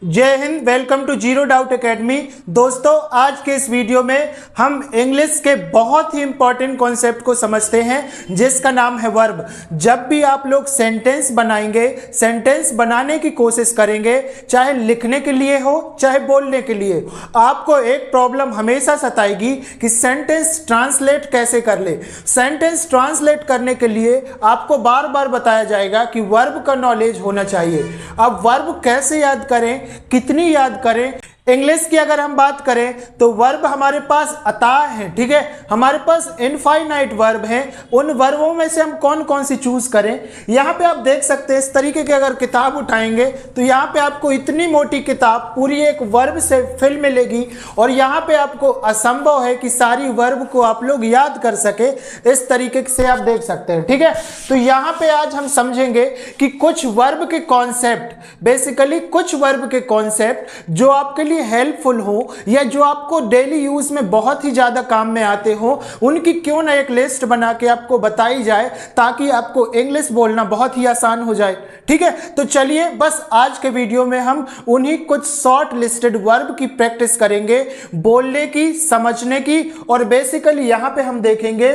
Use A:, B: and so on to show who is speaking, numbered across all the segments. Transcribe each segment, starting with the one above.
A: जय हिंद। Welcome to zero doubt academy. दोस्तों, आज के इस वीडियो में हम इंग्लिश के बहुत ही इंपॉर्टेंट कॉन्सेप्ट को समझते हैं जिसका नाम है वर्ब। जब भी आप लोग सेंटेंस बनाएंगे, सेंटेंस बनाने की कोशिश करेंगे, चाहे लिखने के लिए हो चाहे बोलने के लिए, आपको एक प्रॉब्लम हमेशा सताएगी कि सेंटेंस ट्रांसलेट कैसे कर ले। सेंटेंस ट्रांसलेट करने के लिए आपको बार बार बताया जाएगा कि वर्ब का नॉलेज होना चाहिए। अब वर्ब कैसे याद करें, कितनी याद करें। इंग्लिश की अगर हम बात करें तो वर्ब हमारे पास अताह है, ठीक है। हमारे पास इनफाइनाइट वर्ब हैं। उन वर्बों में से हम कौन कौन सी चूज करें, यहाँ पे आप देख सकते हैं। इस तरीके की अगर किताब उठाएंगे तो यहाँ पे आपको इतनी मोटी किताब पूरी एक वर्ब से फिल मिलेगी और यहाँ पे आपको असंभव है कि सारी वर्ब को आप लोग याद कर सके। इस तरीके से आप देख सकते हैं, ठीक है। तो यहाँ पे आज हम समझेंगे कि कुछ वर्ब के कॉन्सेप्ट, बेसिकली कुछ वर्ब के कॉन्सेप्ट जो आपके लिए हेल्पफुल हो या जो आपको डेली यूज में बहुत ही ज्यादा काम में आते हो, उनकी क्यों ना एक लिस्ट बना के आपको बताई जाए ताकि आपको इंग्लिश बोलना बहुत ही आसान हो जाए, ठीक है। तो चलिए, बस आज के वीडियो में हम उन्हीं कुछ शॉर्ट लिस्टेड वर्ब की प्रैक्टिस करेंगे, बोलने की, समझने की। और बेसिकली यहां पे हम देखेंगे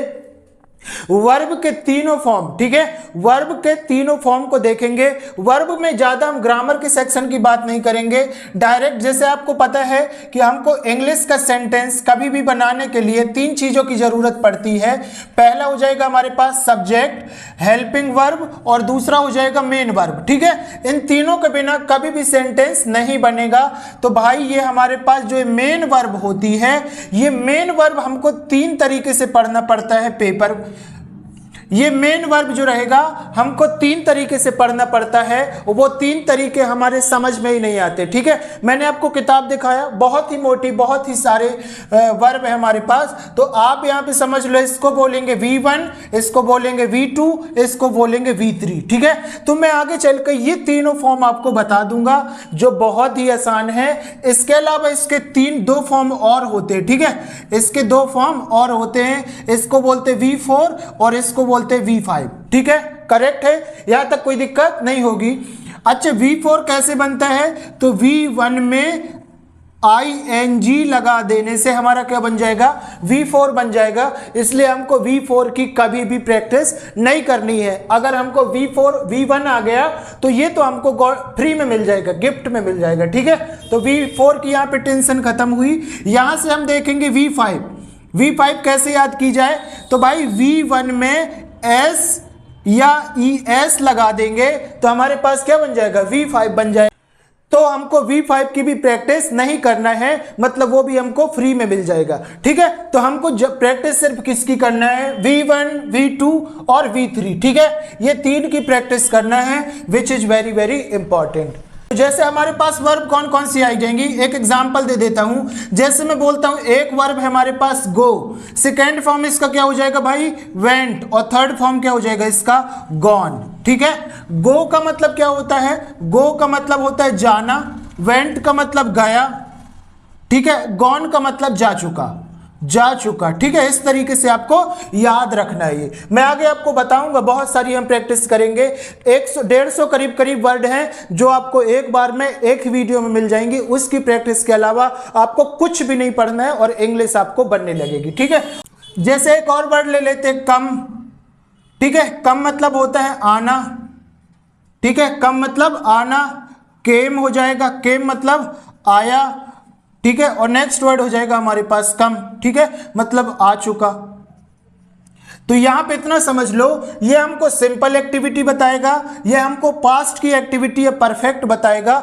A: वर्ब के तीनों फॉर्म, ठीक है। वर्ब के तीनों फॉर्म को देखेंगे। वर्ब में ज्यादा हम ग्रामर के सेक्शन की बात नहीं करेंगे, डायरेक्ट। जैसे आपको पता है कि हमको इंग्लिश का सेंटेंस कभी भी बनाने के लिए तीन चीजों की जरूरत पड़ती है। पहला हो जाएगा हमारे पास सब्जेक्ट, हेल्पिंग वर्ब और दूसरा हो जाएगा मेन वर्ब, ठीक है। इन तीनों के बिना कभी भी सेंटेंस नहीं बनेगा। तो भाई ये हमारे पास जो मेन वर्ब होती है, ये मेन वर्ब हमको तीन तरीके से पढ़ना पड़ता है पेपर। ये मेन वर्ब जो रहेगा हमको तीन तरीके से पढ़ना पड़ता है, वो तीन तरीके हमारे समझ में ही नहीं आते, ठीक है। मैंने आपको किताब दिखाया, बहुत ही मोटी, बहुत ही सारे वर्ब है हमारे पास। तो आप यहाँ पे समझ लो, इसको बोलेंगे V1, इसको बोलेंगे V2, इसको बोलेंगे V3, ठीक है। तो मैं आगे चलकर ये तीनों फॉर्म आपको बता दूंगा जो बहुत ही आसान है। इसके अलावा इसके दो फॉर्म और होते हैं, ठीक है। इसके दो फॉर्म और होते हैं, इसको बोलते V4 और इसको बोलते V5, ठीक है। करेक्ट है, यहां तक कोई दिक्कत नहीं होगी। अच्छा, V4 कैसे बनता है? तो V1 में ING लगा देने से हमारा क्या बन जाएगा? V4 बन जाएगा। इसलिए हमको V4 की कभी भी प्रैक्टिस नहीं करनी है। अगर हमको V1 आ गया तो ये तो हमको फ्री में मिल जाएगा, गिफ्ट में मिल जाएगा, ठीक है। तो V4 की यहाँ पे टेंशन खत्म हुई। यहां से हम देखेंगे V5 कैसे याद की जाए? तो भाई V1 में S या ES लगा देंगे तो हमारे पास क्या बन जाएगा? V5 बन जाएगा। तो हमको V5 की भी प्रैक्टिस नहीं करना है, मतलब वो भी हमको फ्री में मिल जाएगा, ठीक है। तो हमको जब प्रैक्टिस सिर्फ किसकी करना है? V1, V2 और V3, ठीक है। ये तीन की प्रैक्टिस करना है, which is very very important. जैसे हमारे पास वर्ब कौन कौन सी आई जाएंगी, एक एग्जांपल दे देता हूं। जैसे मैं बोलता हूं एक वर्ब है हमारे पास गो, सेकेंड फॉर्म इसका क्या हो जाएगा भाई? वेंट, और थर्ड फॉर्म क्या हो जाएगा इसका? गॉन, ठीक है। गो का मतलब क्या होता है? गो का मतलब होता है जाना, वेंट का मतलब गया, ठीक है। गॉन का मतलब जा चुका, ठीक है। इस तरीके से आपको याद रखना है। ये मैं आगे आपको बताऊंगा, बहुत सारी हम प्रैक्टिस करेंगे। 100-150 करीब वर्ड हैं जो आपको एक बार में एक वीडियो में मिल जाएंगी। उसकी प्रैक्टिस के अलावा आपको कुछ भी नहीं पढ़ना है और इंग्लिश आपको बनने लगेगी, ठीक है। जैसे एक और वर्ड ले लेते हैं, कम, ठीक है। कम मतलब होता है आना, ठीक है। कम मतलब आना। केम हो जाएगा, केम मतलब आया, ठीक है। और नेक्स्ट वर्ड हो जाएगा हमारे पास कम, ठीक है, मतलब आ चुका। तो यहां पे इतना समझ लो, ये हमको सिंपल एक्टिविटी बताएगा, ये हमको पास्ट की एक्टिविटी या परफेक्ट बताएगा,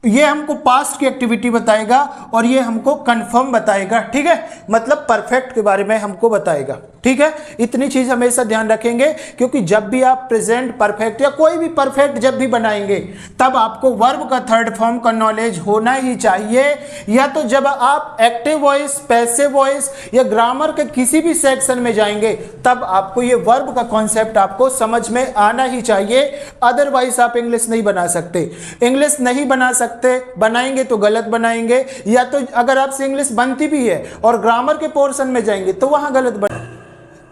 A: ये हमको पास्ट की एक्टिविटी बताएगा और ये हमको कंफर्म बताएगा, ठीक है। मतलब परफेक्ट के बारे में हमको बताएगा, ठीक है। इतनी चीज हमेशा ध्यान रखेंगे, क्योंकि जब भी आप प्रेजेंट परफेक्ट या कोई भी परफेक्ट जब भी बनाएंगे तब आपको वर्ब का थर्ड फॉर्म का नॉलेज होना ही चाहिए। या तो जब आप एक्टिव वॉइस, पैसिव वॉइस या ग्रामर के किसी भी सेक्शन में जाएंगे तब आपको ये वर्ब का कॉन्सेप्ट आपको समझ में आना ही चाहिए। अदरवाइज आप इंग्लिश नहीं बना सकते। इंग्लिश नहीं बना सकते, बनाएंगे तो गलत बनाएंगे, या तो अगर आपसे इंग्लिश बनती भी है और ग्रामर के पोर्शन में जाएंगे तो वहां गलत बन।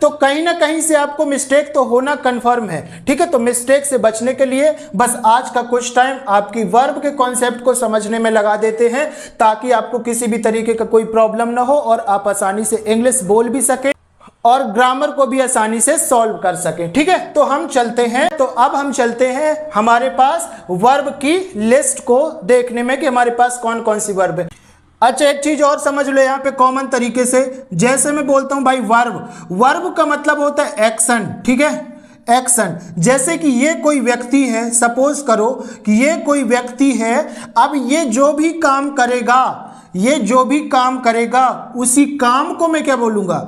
A: तो कहीं ना कहीं से आपको मिस्टेक तो होना कंफर्म है, ठीक है। तो मिस्टेक से बचने के लिए बस आज का कुछ टाइम आपकी वर्ब के कॉन्सेप्ट को समझने में लगा देते हैं, ताकि आपको किसी भी तरीके का कोई प्रॉब्लम ना हो और आप आसानी से इंग्लिश बोल भी सके और ग्रामर को भी आसानी से सॉल्व कर सके, ठीक है। तो हम चलते हैं, तो अब हम चलते हैं हमारे पास वर्ब की लिस्ट को देखने में कि हमारे पास कौन कौन सी वर्ब है। अच्छा, एक चीज और समझ लो यहाँ पे कॉमन तरीके से, जैसे मैं बोलता हूं भाई वर्ब, वर्ब का मतलब होता है एक्शन, ठीक है, एक्शन। जैसे कि ये कोई व्यक्ति है, सपोज करो कि ये कोई व्यक्ति है, अब ये जो भी काम करेगा, ये जो भी काम करेगा उसी काम को मैं क्या बोलूंगा,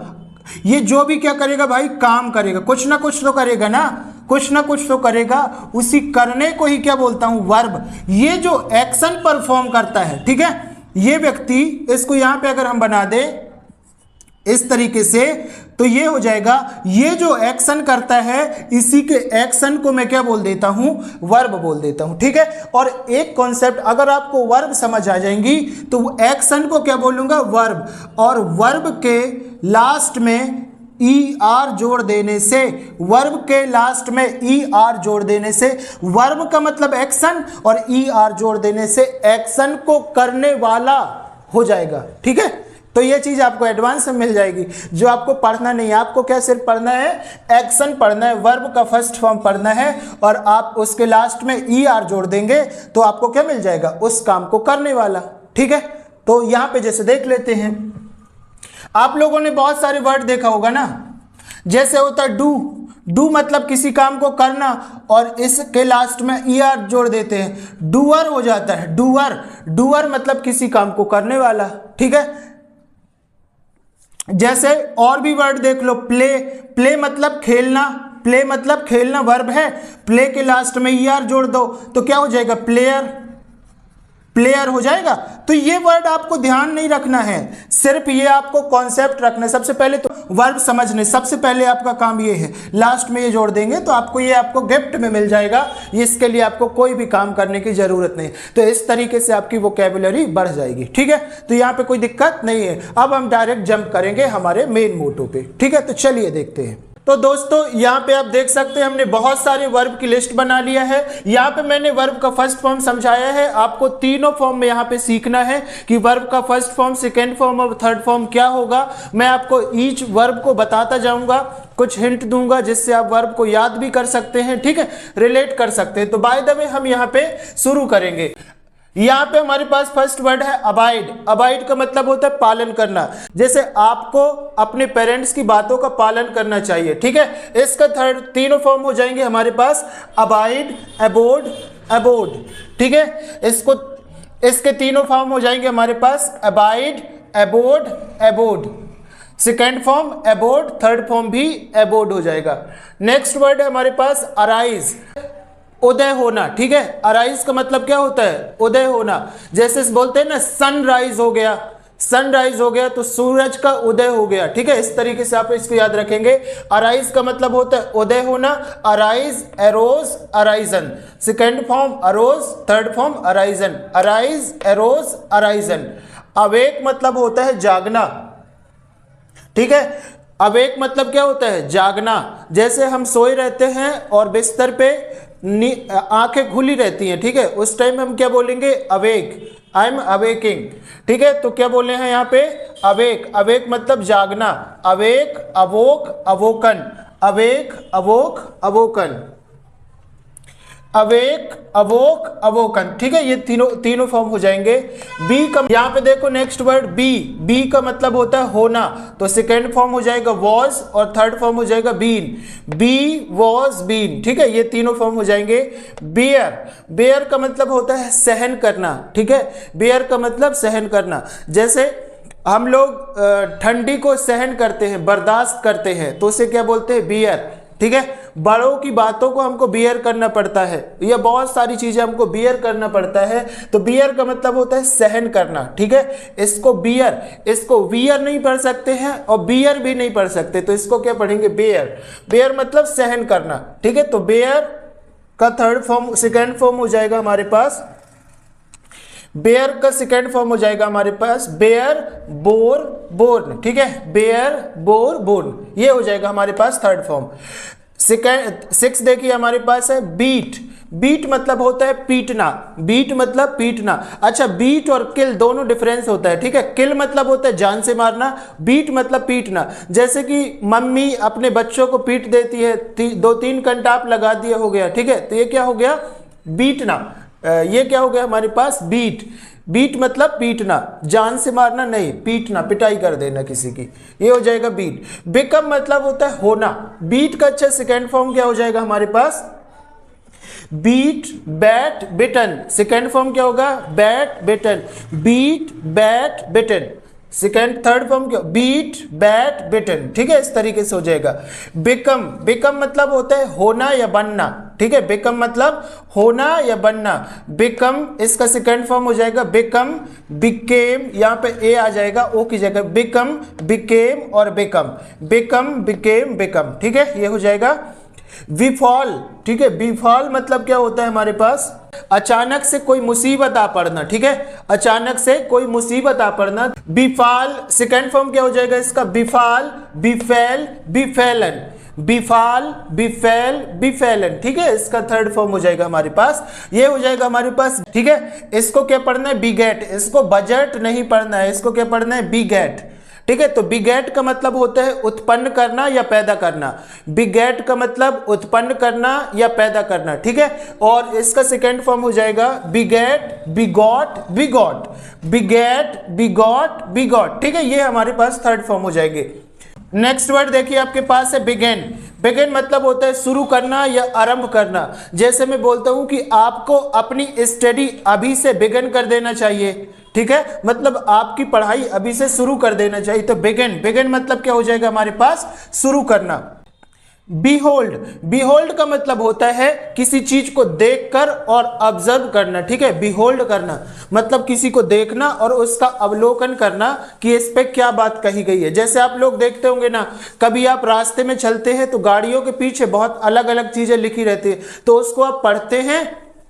A: ये जो भी क्या करेगा भाई, काम करेगा, कुछ ना कुछ तो करेगा ना, कुछ ना कुछ तो करेगा, उसी करने को ही क्या बोलता हूं, वर्ब। ये जो एक्शन परफॉर्म करता है, ठीक है, ये व्यक्ति, इसको यहां पे अगर हम बना दें इस तरीके से, तो ये हो जाएगा, ये जो एक्शन करता है इसी के एक्शन को मैं क्या बोल देता हूं, वर्ब बोल देता हूं, ठीक है। और एक कॉन्सेप्ट, अगर आपको वर्ब समझ आ जाएंगी तो वो एक्शन को क्या बोलूंगा, वर्ब, और वर्ब के लास्ट में ई आर जोड़ देने से, वर्ब के लास्ट में ई आर जोड़ देने से, वर्ब का मतलब एक्शन और ई आर जोड़ देने से एक्शन को करने वाला हो जाएगा, ठीक है। तो ये चीज आपको एडवांस में मिल जाएगी, जो आपको पढ़ना नहीं है। आपको क्या सिर्फ पढ़ना है, एक्शन पढ़ना है, वर्ब का फर्स्ट फॉर्म पढ़ना है, और आप उसके लास्ट में ई आर जोड़ देंगे तो आपको क्या मिल जाएगा, उस काम को करने वाला, ठीक है। तो यहां पे जैसे देख लेते हैं, आप लोगों ने बहुत सारे वर्ड देखा होगा ना, जैसे होता है डू, डू मतलब किसी काम को करना, और इसके लास्ट में ई आर जोड़ देते हैं, डूअर हो जाता है, डूअर, डूअर मतलब किसी काम को करने वाला, ठीक है। जैसे और भी वर्ड देख लो, प्ले, प्ले मतलब खेलना, प्ले मतलब खेलना वर्ब है, प्ले के लास्ट में ई आर जोड़ दो तो क्या हो जाएगा, प्लेयर, प्लेयर हो जाएगा। तो ये वर्ड आपको ध्यान नहीं रखना है, सिर्फ ये आपको कॉन्सेप्ट रखना है। सबसे पहले तो वर्ब समझने, सबसे पहले आपका काम ये है, लास्ट में ये जोड़ देंगे तो आपको ये आपको गिफ्ट में मिल जाएगा, इसके लिए आपको कोई भी काम करने की जरूरत नहीं। तो इस तरीके से आपकी वोकैबुलरी बढ़ जाएगी, ठीक है। तो यहाँ पे कोई दिक्कत नहीं है। अब हम डायरेक्ट जंप करेंगे हमारे मेन मोटो पे, ठीक है। तो चलिए देखते हैं। तो दोस्तों यहाँ पे आप देख सकते हैं, हमने बहुत सारे वर्ब की लिस्ट बना लिया है। यहाँ पे मैंने वर्ब का फर्स्ट फॉर्म समझाया है, आपको तीनों फॉर्म में यहाँ पे सीखना है कि वर्ब का फर्स्ट फॉर्म, सेकेंड फॉर्म और थर्ड फॉर्म क्या होगा। मैं आपको ईच वर्ब को बताता जाऊंगा, कुछ हिंट दूंगा जिससे आप वर्ब को याद भी कर सकते हैं, ठीक है, रिलेट कर सकते हैं। तो बाय द वे हम यहाँ पे शुरू करेंगे। यहाँ पे हमारे पास फर्स्ट वर्ड है अबाइड। अबाइड का मतलब होता है पालन करना, जैसे आपको अपने पेरेंट्स की बातों का पालन करना चाहिए, ठीक है। इसका तीनों फॉर्म हो जाएंगे हमारे पास, अबाइड, अबोड, अबोड, ठीक है। इसके तीनों फॉर्म हो जाएंगे हमारे पास, abide, abode, abode. Second form abode, third form भी अबोड हो जाएगा। नेक्स्ट वर्ड है हमारे पास अराइज, उदय होना, ठीक है। अराइज का मतलब क्या होता है, उदय होना। जैसे बोलते हैं ना सनराइज हो गया, सनराइज हो गया तो सूरज का उदय हो गया, ठीक है। इस तरीके से आप इसको याद रखेंगे। अराइज का मतलब होता है उदय होना, arise, arose, arisen. Second form arose, third form arisen, arise, arose, arisen. Awake मतलब होता है जागना, ठीक है। अवेक मतलब क्या होता है, जागना। जैसे हम सोए रहते हैं और बिस्तर पे आंखें खुली रहती हैं, ठीक है, उस टाइम हम क्या बोलेंगे, अवेक, आई एम अवेकिंग, ठीक है। तो क्या बोले हैं यहाँ पे, अवेक। अवेक मतलब जागना, awake, awoke, awoken, awake, awoke, awoken, awake, awoke, awoken, ठीक है। ये तीनों फॉर्म हो जाएंगे। बी का, यहाँ पे देखो नेक्स्ट वर्ड बी, बी का मतलब होता है होना, तो सेकेंड फॉर्म हो जाएगा वॉज और थर्ड फॉर्म हो जाएगा बीन, बी, वॉज, बीन, ठीक है। ये तीनों फॉर्म हो जाएंगे। बेयर, बेयर का मतलब होता है सहन करना, ठीक है। बेयर का मतलब सहन करना। जैसे हम लोग ठंडी को सहन करते हैं, बर्दाश्त करते हैं, तो उसे क्या बोलते हैं, बियर, ठीक है। बड़ों की बातों को हमको बियर करना पड़ता है, ये बहुत सारी चीजें हमको बियर करना पड़ता है, तो बियर का मतलब होता है सहन करना, ठीक है। इसको बियर, इसको वियर नहीं पढ़ सकते हैं और बियर भी नहीं पढ़ सकते, तो इसको क्या पढ़ेंगे, बेयर। बेयर मतलब सहन करना, ठीक है। तो बेयर का थर्ड फॉर्म, सेकेंड फॉर्म हो जाएगा हमारे पास बेयर का सेकेंड फॉर्म हो जाएगा हमारे पास बेयर बोर बोर्न, ठीक है, बेयर बोर बोर्न, ये हो जाएगा हमारे पास थर्ड फॉर्म। सेकेंड 6 देखिए हमारे पास है बीट। बीट मतलब होता है पीटना, बीट मतलब पीटना। अच्छा, बीट और किल दोनों डिफरेंस होता है, ठीक है। किल मतलब होता है जान से मारना, बीट मतलब पीटना। जैसे कि मम्मी अपने बच्चों को पीट देती है, 2-3 कंटाप लगा दिया, हो गया, ठीक है, तो ये क्या हो गया, बीटना। ये क्या हो गया हमारे पास, बीट। बीट मतलब पीटना, जान से मारना नहीं, पीटना, पिटाई कर देना किसी की, ये हो जाएगा बीट। बिकम मतलब होता है होना। बीट का अच्छा सेकेंड फॉर्म क्या हो जाएगा हमारे पास, बीट बैट बिटन। सेकेंड फॉर्म क्या होगा, बैट बिटन, बीट बैट बिटन। सेकेंड थर्ड फॉर्म क्या, बीट बैट बिटन, ठीक है, इस तरीके से हो जाएगा। बिकम, बिकम मतलब होता है होना या बनना, ठीक है, बिकम मतलब होना या बनना। बिकम इसका सेकेंड फॉर्म हो जाएगा बिकम, बिकेम, यहाँ पे ए आ जाएगा, ओ की जगह, बिकम, बिकेम और बिकम, बिकम बिकेम बिकम, ठीक है, ये हो जाएगा। विफॉल, ठीक है, विफॉल मतलब क्या होता है हमारे पास, अचानक से कोई मुसीबत आ पड़ना, ठीक है, अचानक से कोई मुसीबत आ पड़ना। बिफाल सेकेंड फॉर्म क्या हो जाएगा इसका, बिफाल, बिफेल, बिफेलन, बिफाल, बिफेल, बिफेलन, ठीक है, इसका थर्ड फॉर्म हो जाएगा हमारे पास, ये हो जाएगा हमारे पास, ठीक है। इसको क्या पढ़ना है, बिगेट, इसको बजट नहीं पढ़ना है, इसको क्या पढ़ना है, बिगेट, ठीक है। तो बिगेट का मतलब होता है उत्पन्न करना या पैदा करना, बिगेट का मतलब उत्पन्न करना या पैदा करना, ठीक है। और इसका सेकेंड फॉर्म हो जाएगा बिगेट, बिगॉट, बिगॉट, बिगेट, बिगॉट, बिगॉट, ठीक है, ये हमारे पास थर्ड फॉर्म हो जाएंगे। नेक्स्ट वर्ड देखिए आपके पास है बिगिन। बिगिन मतलब होता है शुरू करना या आरंभ करना। जैसे मैं बोलता हूं कि आपको अपनी स्टडी अभी से बिगिन कर देना चाहिए, ठीक है, मतलब आपकी पढ़ाई अभी से शुरू कर देना चाहिए। तो बिगिन, बिगिन मतलब क्या हो जाएगा हमारे पास, शुरू करना। बीहोल्ड, बीहोल्ड का मतलब होता है किसी चीज को देखकर और ऑब्जर्व करना, ठीक है, बीहोल्ड करना मतलब किसी को देखना और उसका अवलोकन करना कि इस पे क्या बात कही गई है। जैसे आप लोग देखते होंगे ना, कभी आप रास्ते में चलते हैं तो गाड़ियों के पीछे बहुत अलग अलग चीजें लिखी रहती है, तो उसको आप पढ़ते हैं,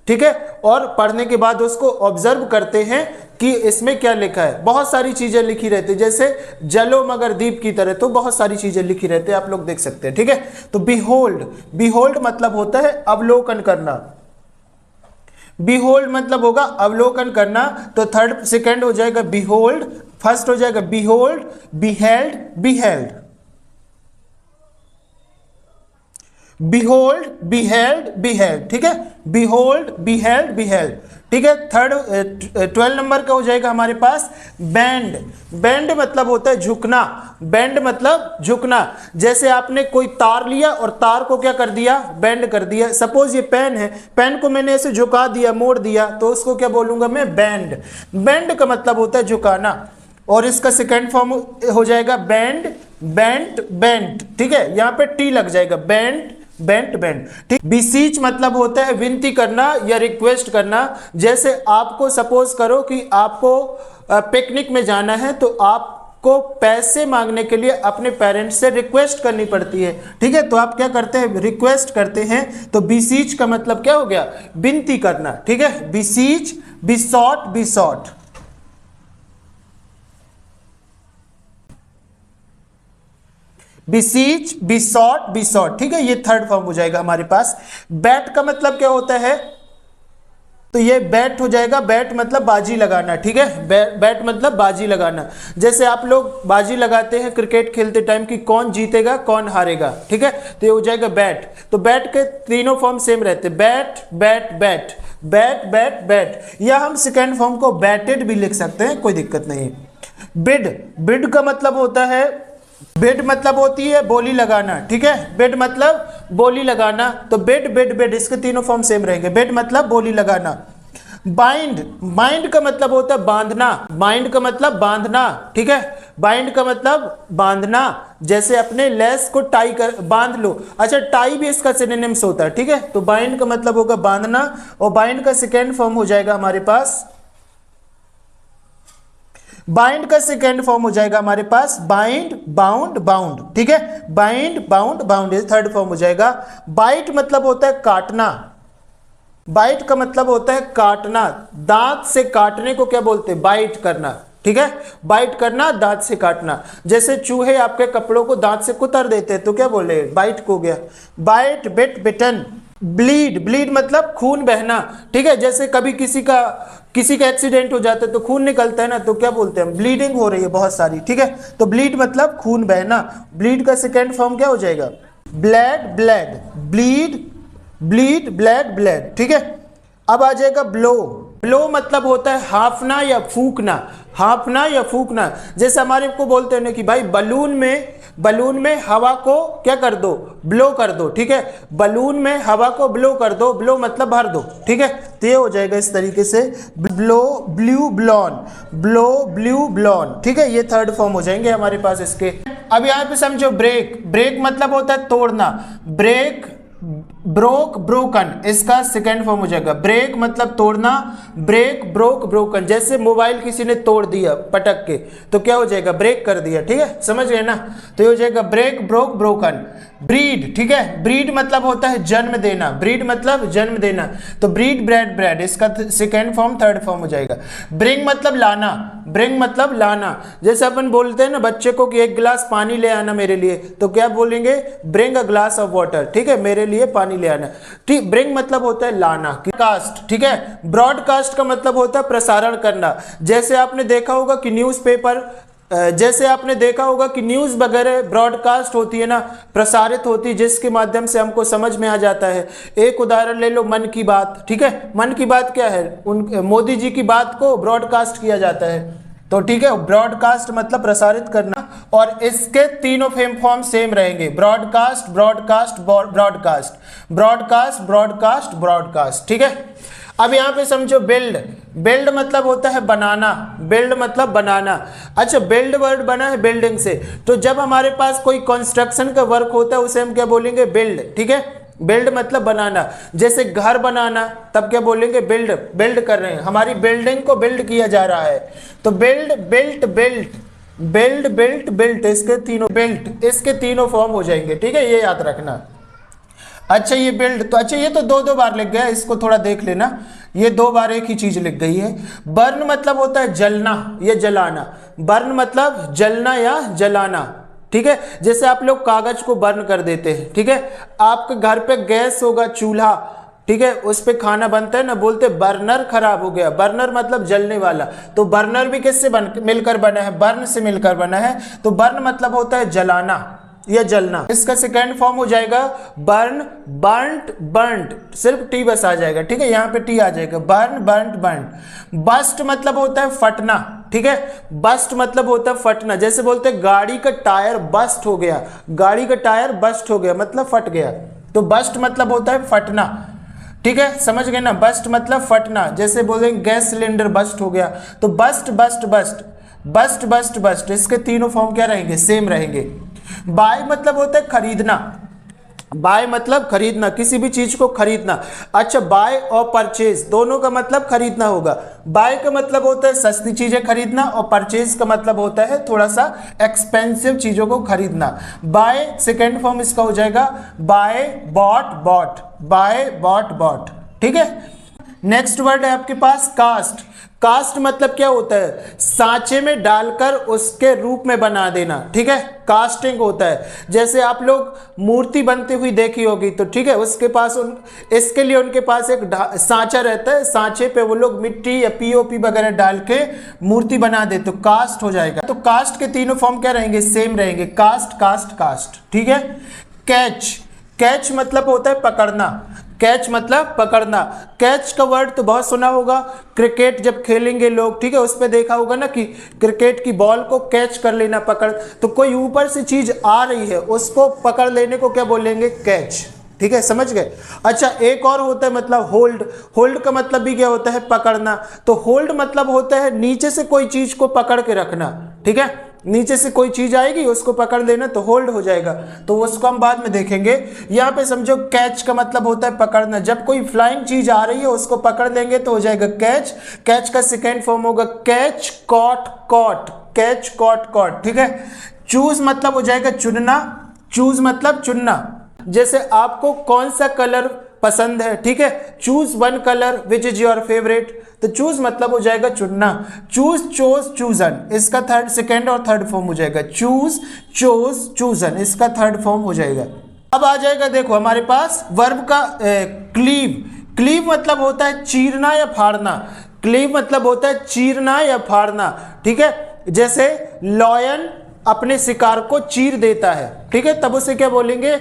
A: ठीक है, और पढ़ने के बाद उसको ऑब्जर्व करते हैं कि इसमें क्या लिखा है। बहुत सारी चीजें लिखी रहती है, जैसे जलो मगर दीप की तरह, तो बहुत सारी चीजें लिखी रहती है, आप लोग देख सकते हैं, ठीक है। तो बिहोल्ड, बिहोल्ड मतलब होता है अवलोकन करना, बिहोल्ड मतलब होगा अवलोकन करना। तो थर्ड सेकंड हो जाएगा बिहोल्ड, फर्स्ट हो जाएगा behold, beheld, beheld, behold, beheld, beheld, ठीक है, बिहोल्ड, बिहेल्ड, बिहेल्ड, ठीक है। थर्ड 12 नंबर का हो जाएगा हमारे पास बैंड। बैंड मतलब होता है झुकना, बैंड मतलब झुकना। जैसे आपने कोई तार लिया और तार को क्या कर दिया, बैंड कर दिया। सपोज ये पेन है, पेन को मैंने ऐसे झुका दिया, मोड़ दिया, तो उसको क्या बोलूंगा मैं, बैंड। बैंड का मतलब होता है झुकाना। और इसका सेकेंड फॉर्म हो जाएगा बैंड, बेंट, बेंट, ठीक है, यहाँ पे टी लग जाएगा, बेंट, बेंट, बेंट, ठीक। बिसीच मतलब होता है विनती करना या रिक्वेस्ट करना। जैसे आपको सपोज करो कि आपको पिकनिक में जाना है, तो आपको पैसे मांगने के लिए अपने पेरेंट्स से रिक्वेस्ट करनी पड़ती है, ठीक है, तो आप क्या करते हैं, रिक्वेस्ट करते हैं। तो बिसीच का मतलब क्या हो गया, विनती करना, ठीक है, बिसीच, बिसॉट, बिसॉट, बिसीच, बिसॉट, बिसॉट, ठीक है, ये थर्ड फॉर्म हो जाएगा हमारे पास। बैट का मतलब क्या होता है, तो ये बैट हो जाएगा, बैट मतलब बाजी लगाना, ठीक है, बैट मतलब बाजी लगाना। जैसे आप लोग बाजी लगाते हैं क्रिकेट खेलते टाइम कि कौन जीतेगा कौन हारेगा, ठीक है, तो ये हो जाएगा बैट। तो बैट के तीनों फॉर्म सेम रहते हैं, bat, bat, bat, bat, bat, bat, या हम सेकेंड फॉर्म को बैटेड भी लिख सकते हैं, कोई दिक्कत नहीं। बिड, बिड का मतलब होता है, बिड मतलब होती है बोली लगाना, ठीक है, बिड मतलब बोली लगाना। तो बिड, बिड, बिड, इसके तीनों फॉर्म सेम रहेंगे। बिड मतलब बोली लगाना। बाइंड, बाइंड का मतलब होता है बांधना, बाइंड का मतलब बांधना, ठीक है, बाइंड का मतलब बांधना। जैसे अपने लेस को टाई कर बांध लो, अच्छा टाई भी इसका सिनोनिम्स होता है, ठीक है। तो बाइंड का मतलब होगा बांधना, और बाइंड का सेकेंड फॉर्म हो जाएगा हमारे पास, बाइंड का सेकेंड फॉर्म हो जाएगा हमारे पास बाइंड, बाउंड, बाउंड, ठीक है, bind, bound, bound, third form हो जाएगा। बाइट मतलब होता है काटना, बाइट का मतलब होता है काटना, दांत से काटने को क्या बोलते हैं, बाइट करना, ठीक है, बाइट करना, दांत से काटना। जैसे चूहे आपके कपड़ों को दांत से कुतर देते हैं तो क्या बोले, बाइट को गया। बाइट, बिट, बिटन। ब्लीड, ब्लीड मतलब खून बहना, ठीक है, जैसे कभी किसी का एक्सीडेंट हो जाता है तो खून निकलता है ना, तो क्या बोलते हैं, ब्लीडिंग हो रही है बहुत सारी, ठीक है, तो ब्लीड मतलब खून बहना। ब्लीड का सेकेंड फॉर्म क्या हो जाएगा, blood, blood, bleed, bleed, blood, blood, ठीक है। अब आ जाएगा ब्लो। ब्लो मतलब होता है हाफना या फूकना, हाफना या फूकना। जैसे हमारे को बोलते हैं ना कि भाई बलून में हवा को क्या कर दो, ब्लो कर दो, ठीक है, बलून में हवा को ब्लो कर दो, ब्लो मतलब भर दो, ठीक है, तो ये हो जाएगा इस तरीके से ब्लो, ब्लू, ब्लॉन, ब्लो, ब्लू, ब्लॉन, ठीक है, ये थर्ड फॉर्म हो जाएंगे हमारे पास इसके। अब यहाँ पे समझो ब्रेक। ब्रेक मतलब होता है तोड़ना, ब्रेक, ब्रोक, ब्रोकन, इसका सेकेंड फॉर्म हो जाएगा। ब्रेक मतलब तोड़ना, ब्रेक, ब्रोक, ब्रोकन। जैसे मोबाइल किसी ने तोड़ दिया पटक के तो क्या हो जाएगा, ब्रेक कर दिया, ठीक है, समझ गए ना, तो ये हो जाएगा ब्रेक, ब्रोक, ब्रोकन। ब्रीड, ठीक है, ब्रीड मतलब होता है जन्म देना, ब्रीड मतलब जन्म देना, तो ब्रीड, ब्रेड, ब्रेड, इसका सेकेंड फॉर्म थर्ड फॉर्म हो जाएगा। ब्रिंग मतलब लाना, ब्रिंग मतलब लाना। जैसे अपन बोलते हैं ना बच्चे को कि एक गिलास पानी ले आना मेरे लिए, तो क्या बोलेंगे, bring a glass of water, ठीक है, मेरे लिए पानी ले आना, ठीक। ब्रिंग मतलब होता है लाना। कास्ट, ठीक है, ब्रॉडकास्ट का मतलब होता है प्रसारण करना। जैसे आपने देखा होगा कि न्यूज़ वगैरह ब्रॉडकास्ट होती है ना, प्रसारित होती है, जिसके माध्यम से हमको समझ में आ जाता है। एक उदाहरण ले लो, मन की बात, ठीक है, मन की बात क्या है, मोदी जी की बात को ब्रॉडकास्ट किया जाता है, तो ठीक है, ब्रॉडकास्ट मतलब प्रसारित करना। और इसके तीनों फॉर्म सेम रहेंगे, broadcast, broadcast, broadcast, broadcast, broadcast, broadcast, ठीक है। अब यहाँ पे समझो बिल्ड। बिल्ड मतलब होता है बनाना, बिल्ड मतलब बनाना। अच्छा, बिल्ड वर्ड बना है बिल्डिंग से, तो जब हमारे पास कोई कंस्ट्रक्शन का वर्क होता है उसे हम क्या बोलेंगे, बिल्ड, ठीक है, बिल्ड मतलब बनाना। जैसे घर बनाना, तब क्या बोलेंगे, बिल्ड, बिल्ड कर रहे हैं, हमारी बिल्डिंग को बिल्ड किया जा रहा है, तो build, built, built, build, built, built, इसके तीनों फॉर्म हो जाएंगे, ठीक है, ये याद रखना। अच्छा, ये बिल्ड तो, अच्छा ये तो दो बार लिख गया, इसको थोड़ा देख लेना, ये 2 बार एक ही चीज लिख गई है। बर्न मतलब होता है जलना या जलाना, बर्न मतलब जलना या जलाना, ठीक है। जैसे आप लोग कागज को बर्न कर देते हैं, ठीक है, आपके घर पे गैस होगा, चूल्हा, ठीक है, उस पे खाना बनता है ना, बोलते बर्नर खराब हो गया, बर्नर मतलब जलने वाला, तो बर्नर भी किससे मिलकर बना है, बर्न से मिलकर बना है, तो बर्न मतलब होता है जलाना या जलना। इसका सेकेंड फॉर्म हो जाएगा बर्न, बर्नट, बर्नट, सिर्फ टी बस आ जाएगा, ठीक है, यहाँ पे टी आ जाएगा, बर्न, बर्नट, बर्न। बस्ट मतलब होता है फटना, ठीक है, बस्ट मतलब होता है फटना। जैसे बोलते हैं गाड़ी का टायर बस्ट हो गया, गाड़ी का टायर बस्ट हो गया मतलब फट गया, तो बस्ट मतलब होता है फटना, ठीक है, समझ गए ना, बस्ट मतलब फटना। जैसे बोलेंगे गैस सिलेंडर बस्ट हो गया, तो bust, bust, bust, bust, bust, bust, इसके तीनों फॉर्म क्या रहेंगे, सेम रहेंगे। बाय मतलब होता है खरीदना, बाय मतलब खरीदना, किसी भी चीज को खरीदना। अच्छा, बाय और परचेज दोनों का मतलब खरीदना होगा। बाय का मतलब होता है सस्ती चीजें खरीदना, और परचेज का मतलब होता है थोड़ा सा एक्सपेंसिव चीजों को खरीदना। बाय सेकेंड फॉर्म इसका हो जाएगा buy, bought, bought, buy, bought, bought, ठीक है। नेक्स्ट वर्ड है आपके पास कास्ट। कास्ट मतलब क्या होता है, सांचे में डालकर उसके रूप में बना देना, ठीक है, कास्टिंग होता है। जैसे आप लोग मूर्ति बनती हुई देखी होगी, तो ठीक है, उसके पास इसके लिए उनके पास एक सांचा रहता है, सांचे पे वो लोग मिट्टी या पीओपी वगैरह डाल के मूर्ति बना दे, तो कास्ट हो जाएगा। तो कास्ट के तीनों फॉर्म क्या रहेंगे, सेम रहेंगे, कास्ट, कास्ट, कास्ट, ठीक है। कैच, कैच मतलब होता है पकड़ना, कैच मतलब पकड़ना। कैच का वर्ड तो बहुत सुना होगा, क्रिकेट जब खेलेंगे लोग, ठीक है, उस पर देखा होगा ना कि क्रिकेट की बॉल को कैच कर लेना, पकड़, तो कोई ऊपर से चीज आ रही है उसको पकड़ लेने को क्या बोलेंगे, कैच, ठीक है, समझ गए। अच्छा, एक और होता है मतलब होल्ड। होल्ड का मतलब भी क्या होता है, पकड़ना, तो होल्ड मतलब होता है नीचे से कोई चीज को पकड़ के रखना, ठीक है, नीचे से कोई चीज आएगी उसको पकड़ लेना, तो होल्ड हो जाएगा, तो उसको हम बाद में देखेंगे। यहाँ पे समझो कैच का मतलब होता है पकड़ना, जब कोई फ्लाइंग चीज आ रही है उसको पकड़ लेंगे तो हो जाएगा कैच। कैच का सेकेंड फॉर्म होगा catch, caught, caught, catch, caught, caught, ठीक है। चूज मतलब हो जाएगा चुनना, चूज मतलब चुनना। जैसे आपको कौन सा कलर पसंद है, ठीक है। Choose one colour which is your favourite, तो चूज मतलब हो जाएगा चुनना, चूज, चोज, चूजन, इसका थर्ड, सेकेंड और थर्ड फॉर्म हो जाएगा। चूज, चोज, चूजन, इसका थर्ड फॉर्म हो जाएगा। अब आ जाएगा देखो हमारे पास वर्ब का क्लीव। क्लीव मतलब होता है चीरना या फाड़ना। क्लीव मतलब होता है चीरना या फाड़ना, ठीक है। जैसे लॉयन अपने शिकार को चीर देता है, ठीक है, तब उसे क्या बोलेंगे?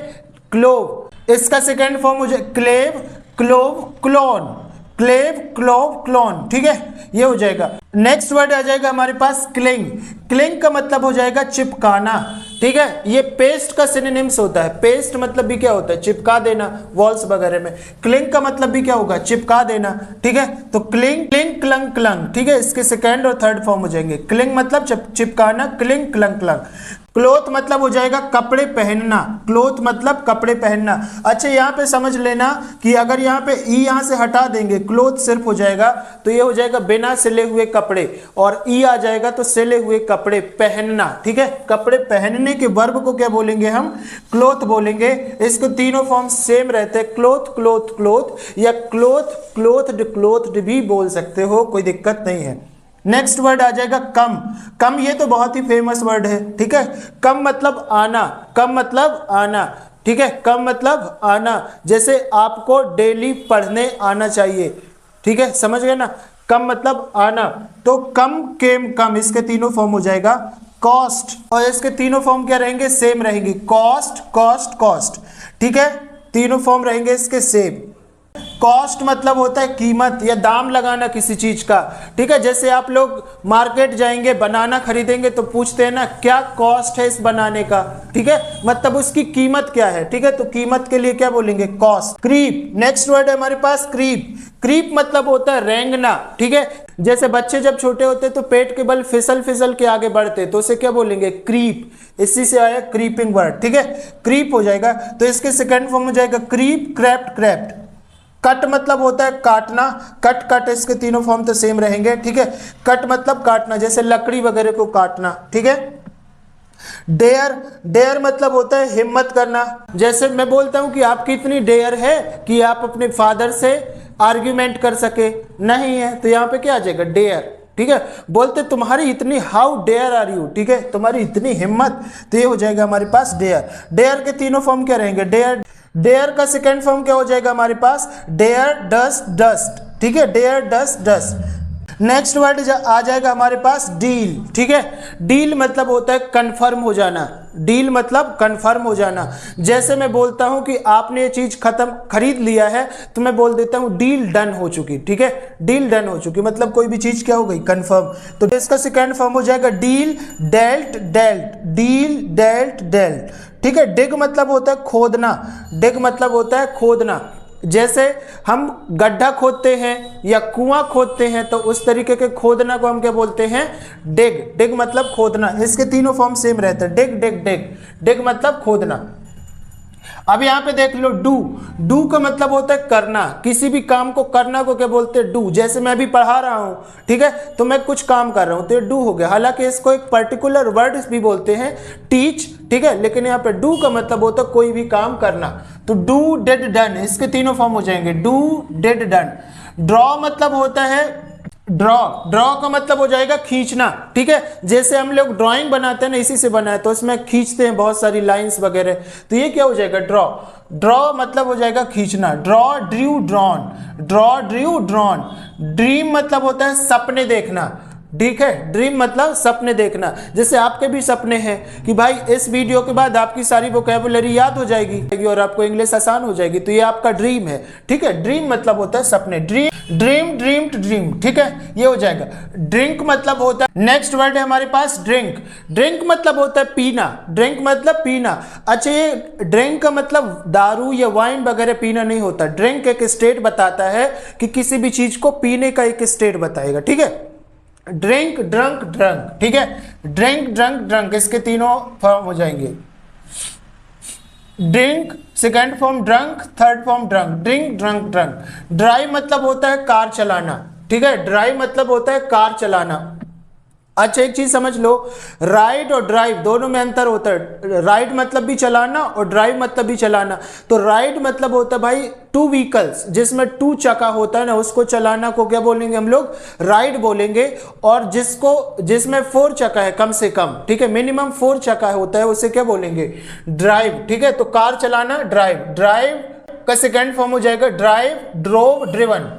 A: क्लोव। इसका सेकेंड फॉर्म हो जाए क्लेव, क्लोव, क्लोन, क्लेव, क्लोव, क्लोन, ठीक है, ये हो जाएगा। नेक्स्ट वर्ड आ जाएगा हमारे पास क्लिंग। क्लिंग का मतलब हो जाएगा चिपकाना, ठीक है। ये पेस्ट का सिनोनिम्स होता है। पेस्ट मतलब भी क्या होता है? चिपका देना, वॉल्स वगैरह में। क्लिंग का मतलब भी क्या होगा? चिपका देना, ठीक है। तो क्लिंग, क्लिंग, क्लंग, क्लंग, ठीक है, इसके सेकेंड और थर्ड फॉर्म हो जाएंगे। क्लिंग मतलब चिपकाना, क्लिंग, क्लंग, क्लंग। क्लोथ मतलब हो जाएगा कपड़े पहनना। क्लोथ मतलब कपड़े पहनना। अच्छा, यहाँ पे समझ लेना कि अगर यहाँ पे ई यहाँ से हटा देंगे, क्लोथ सिर्फ हो जाएगा, तो ये हो जाएगा बिना सिले हुए कपड़े, और ई आ जाएगा तो सिले हुए कपड़े पहनना, ठीक है। कपड़े पहनने के वर्ब को क्या बोलेंगे हम? क्लोथ बोलेंगे। इसको तीनों फॉर्म सेम रहते हैं, क्लोथ, क्लोथ, क्लोथ, या क्लोथ, क्लोथड, क्लोथड भी बोल सकते हो, कोई दिक्कत नहीं है। नेक्स्ट वर्ड आ जाएगा कम। कम ये तो बहुत ही फेमस वर्ड है, ठीक है। कम मतलब आना, कम मतलब आना, ठीक है, कम मतलब आना। जैसे आपको डेली पढ़ने आना चाहिए, ठीक है, समझ गए ना। कम मतलब आना। तो कम, केम, कम, इसके तीनों फॉर्म हो जाएगा कॉस्ट, और इसके तीनों फॉर्म क्या रहेंगे? सेम रहेंगे। कॉस्ट, कॉस्ट, कॉस्ट, ठीक है, तीनों फॉर्म रहेंगे इसके सेम। कॉस्ट मतलब होता है कीमत या दाम लगाना किसी चीज का, ठीक है। जैसे आप लोग मार्केट जाएंगे, बनाना खरीदेंगे, तो पूछते हैं ना क्या कॉस्ट है इस बनाने का, ठीक है, मतलब उसकी कीमत क्या है, ठीक है। तो कीमत के लिए क्या बोलेंगे? कॉस्ट। क्रीप। नेक्स्ट वर्ड है हमारे पास क्रीप। क्रीप मतलब होता है रेंगना, ठीक है। जैसे बच्चे जब छोटे होते तो पेट के बल फिसल फिसल के आगे बढ़ते, तो उसे क्या बोलेंगे? क्रीप। इसी से आया क्रीपिंग वर्ड, ठीक है, क्रीप हो जाएगा। तो इसके सेकंड फॉर्म हो जाएगा क्रीप, क्रैप्ट, क्रैप्ट। कट मतलब होता है काटना, कट, कट, इसके तीनों फॉर्म तो सेम रहेंगे, ठीक है। कट मतलब काटना, जैसे लकड़ी वगैरह को काटना, ठीक है। डेयर, डेयर मतलब होता है हिम्मत करना। जैसे मैं बोलता हूं कि आपकी इतनी डेयर है कि आप अपने फादर से आर्ग्यूमेंट कर सके, नहीं है, तो यहाँ पे क्या आ जाएगा? डेयर, ठीक है। बोलते तुम्हारी इतनी, हाउ डेयर आर यू, ठीक है, तुम्हारी इतनी हिम्मत, तो ये हो जाएगा हमारे पास डेयर। डेयर के तीनों फॉर्म क्या रहेंगे? डेयर। डेयर का सेकेंड फॉर्म क्या हो जाएगा हमारे पास? डेयर, डस्ट, डस्ट, ठीक है, dare, durst, durst. Next word आ जाएगा हमारे पास डील, ठीक है। डील मतलब होता है कंफर्म हो जाना। डील मतलब कंफर्म हो जाना। जैसे मैं बोलता हूं कि आपने ये चीज खरीद लिया है, तो मैं बोल देता हूं डील डन हो चुकी, ठीक है, डील डन हो चुकी, मतलब कोई भी चीज क्या हो गई? कंफर्म। तो इसका सेकेंड फॉर्म हो जाएगा deal, dealt, dealt, deal, dealt, dealt, ठीक है। डिग मतलब होता है खोदना। डिग मतलब होता है खोदना। जैसे हम गड्ढा खोदते हैं या कुआं खोदते हैं, तो उस तरीके के खोदना को हम क्या बोलते हैं? डिग। डिग मतलब खोदना। इसके तीनों फॉर्म सेम रहते हैं, डिग, डिग, डिग। डिग मतलब खोदना। अब यहाँ पे देख लो डू। डू का मतलब होता है करना। किसी भी काम को करना को क्या बोलते हैं? डू। जैसे मैं अभी पढ़ा रहा हूँ, ठीक है, तो मैं कुछ काम कर रहा हूँ, तो ये डू हो गया। हालांकि इसको एक पर्टिकुलर वर्ड भी बोलते हैं, टीच, ठीक है, लेकिन यहाँ पे डू का मतलब होता है कोई भी काम करना। तो डू, डिड, डन, इसके तीनों फॉर्म हो जाएंगे, डू, डिड, डन। ड्रॉ मतलब होता है ड्रॉ। ड्रॉ का मतलब हो जाएगा खींचना, ठीक है। जैसे हम लोग ड्राइंग बनाते हैं ना, इसी से बना है, तो इसमें खींचते हैं बहुत सारी लाइंस वगैरह, तो ये क्या हो जाएगा? ड्रॉ। ड्रॉ मतलब हो जाएगा खींचना। Draw, Drew, drawn. Draw, Drew, drawn. Dream मतलब होता है सपने देखना, ठीक है। ड्रीम मतलब सपने देखना। जैसे आपके भी सपने हैं कि भाई इस वीडियो के बाद आपकी सारी वोकैबुलरी याद हो जाएगी और आपको इंग्लिश आसान हो जाएगी, तो ये आपका ड्रीम है, ठीक है। ड्रीम मतलब होता है सपने। Dream, dream, dream to dream, ठीक है, ये हो जाएगा। ड्रिंक मतलब होता है, नेक्स्ट वर्ड है हमारे पास ड्रिंक। ड्रिंक मतलब होता है पीना। ड्रिंक मतलब पीना। अच्छा, ये ड्रिंक का मतलब दारू या वाइन वगैरह पीना नहीं होता। ड्रिंक एक स्टेट बताता है कि किसी भी चीज को पीने का एक स्टेट बताएगा, ठीक है। ड्रिंक, ड्रंक, ड्रंक, ठीक है। ड्रिंक, ड्रंक, ड्रंक, इसके तीनों फॉर्म हो जाएंगे। Drink, second form drunk, third form drunk. Drink, drunk, drunk. Drive मतलब होता है कार चलाना, ठीक है। ड्राइव मतलब होता है कार चलाना। अच्छा एक चीज समझ लो, राइड और ड्राइव दोनों में अंतर होता है। राइड मतलब भी चलाना और ड्राइव मतलब भी चलाना। तो राइड मतलब होता है भाई टू व्हीकल्स, जिसमें टू चक्का होता है ना, उसको चलाना को क्या बोलेंगे हम लोग, राइड बोलेंगे। और जिसमें 4 चक्का है कम से कम, ठीक है, मिनिमम 4 चक्का होता है, उसे क्या बोलेंगे, ड्राइव। ठीक है, तो कार चलाना ड्राइव, ड्राइव का सेकेंड फॉर्म हो जाएगा ड्राइव, ड्रोव, ड्रिवन।